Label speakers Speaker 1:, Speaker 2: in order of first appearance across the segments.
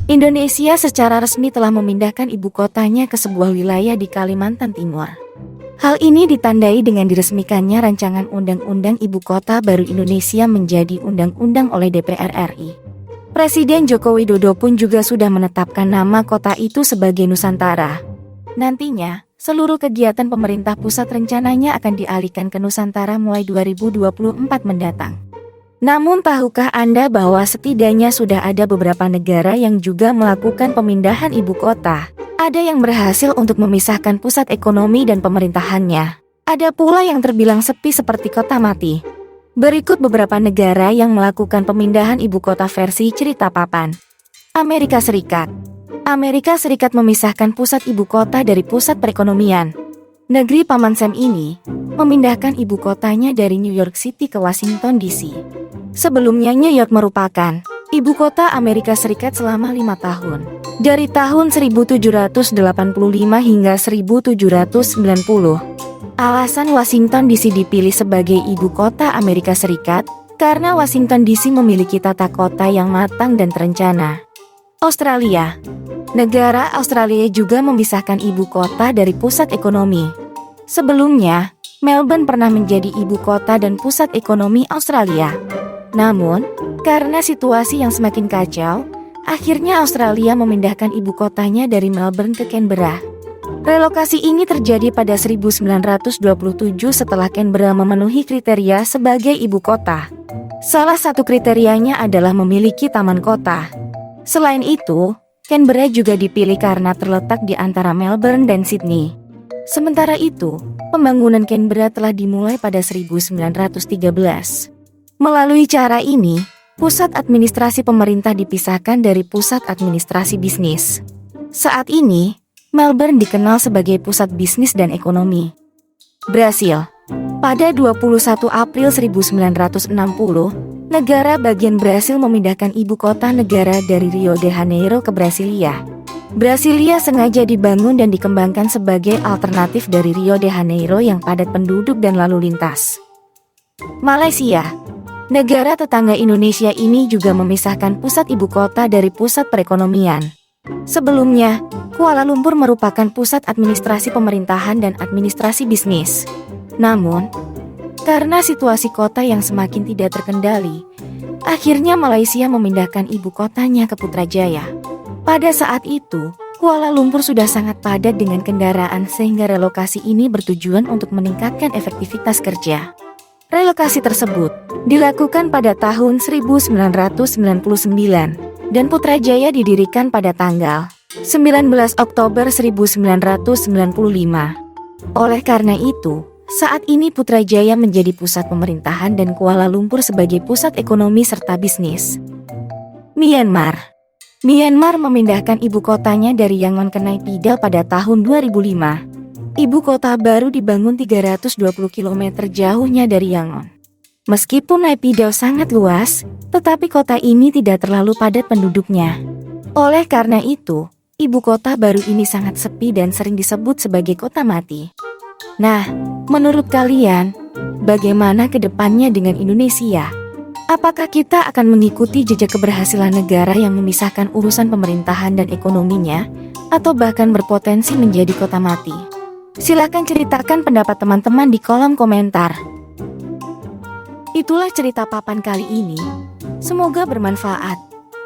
Speaker 1: Indonesia secara resmi telah memindahkan ibu kotanya ke sebuah wilayah di Kalimantan Timur. Hal ini ditandai dengan diresmikannya rancangan Undang-Undang Ibu Kota Baru Indonesia menjadi undang-undang oleh DPR RI. Presiden Joko Widodo pun juga sudah menetapkan nama kota itu sebagai Nusantara. Nantinya, seluruh kegiatan pemerintah pusat rencananya akan dialihkan ke Nusantara mulai 2024 mendatang. Namun tahukah Anda bahwa setidaknya sudah ada beberapa negara yang juga melakukan pemindahan ibu kota? Ada yang berhasil untuk memisahkan pusat ekonomi dan pemerintahannya. Ada pula yang terbilang sepi seperti kota mati. Berikut beberapa negara yang melakukan pemindahan ibu kota versi cerita papan. Amerika Serikat. Amerika Serikat memisahkan pusat ibu kota dari pusat perekonomian. Negeri Paman Sam ini memindahkan ibu kotanya dari New York City ke Washington DC. Sebelumnya New York merupakan ibu kota Amerika Serikat selama 5 tahun. Dari tahun 1785 hingga 1790. Alasan Washington DC dipilih sebagai ibu kota Amerika Serikat karena Washington DC memiliki tata kota yang matang dan terencana. Australia. Negara Australia juga memisahkan ibu kota dari pusat ekonomi. Sebelumnya, Melbourne pernah menjadi ibu kota dan pusat ekonomi Australia. Namun, karena situasi yang semakin kacau, akhirnya Australia memindahkan ibu kotanya dari Melbourne ke Canberra. Relokasi ini terjadi pada 1927 setelah Canberra memenuhi kriteria sebagai ibu kota. Salah satu kriterianya adalah memiliki taman kota. Selain itu, Canberra juga dipilih karena terletak di antara Melbourne dan Sydney. Sementara itu, pembangunan Canberra telah dimulai pada 1913. Melalui cara ini, pusat administrasi pemerintah dipisahkan dari pusat administrasi bisnis. Saat ini, Melbourne dikenal sebagai pusat bisnis dan ekonomi. Brasil. Pada 21 April 1960, negara bagian Brasil memindahkan ibu kota negara dari Rio de Janeiro ke Brasilia. Brasilia sengaja dibangun dan dikembangkan sebagai alternatif dari Rio de Janeiro yang padat penduduk dan lalu lintas. Malaysia. Negara tetangga Indonesia ini juga memisahkan pusat ibu kota dari pusat perekonomian. Sebelumnya, Kuala Lumpur merupakan pusat administrasi pemerintahan dan administrasi bisnis. Namun, karena situasi kota yang semakin tidak terkendali, akhirnya Malaysia memindahkan ibu kotanya ke Putrajaya. Pada saat itu, Kuala Lumpur sudah sangat padat dengan kendaraan sehingga relokasi ini bertujuan untuk meningkatkan efektivitas kerja. Relokasi tersebut dilakukan pada tahun 1999 dan Putrajaya didirikan pada tanggal 19 Oktober 1995. Oleh karena itu, saat ini Putrajaya menjadi pusat pemerintahan dan Kuala Lumpur sebagai pusat ekonomi serta bisnis. Myanmar. Myanmar memindahkan ibu kotanya dari Yangon ke Naypyidaw pada tahun 2005. Ibu kota baru dibangun 320 km jauhnya dari Yangon. Meskipun Naypyidaw sangat luas, tetapi kota ini tidak terlalu padat penduduknya. Oleh karena itu, ibu kota baru ini sangat sepi dan sering disebut sebagai kota mati. Nah, menurut kalian, bagaimana ke depannya dengan Indonesia? Apakah kita akan mengikuti jejak keberhasilan negara yang memisahkan urusan pemerintahan dan ekonominya, atau bahkan berpotensi menjadi kota mati? Silakan ceritakan pendapat teman-teman di kolom komentar. Itulah cerita papan kali ini. Semoga bermanfaat.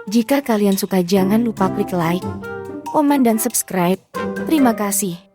Speaker 1: Jika kalian suka jangan lupa klik like, komen dan subscribe. Terima kasih.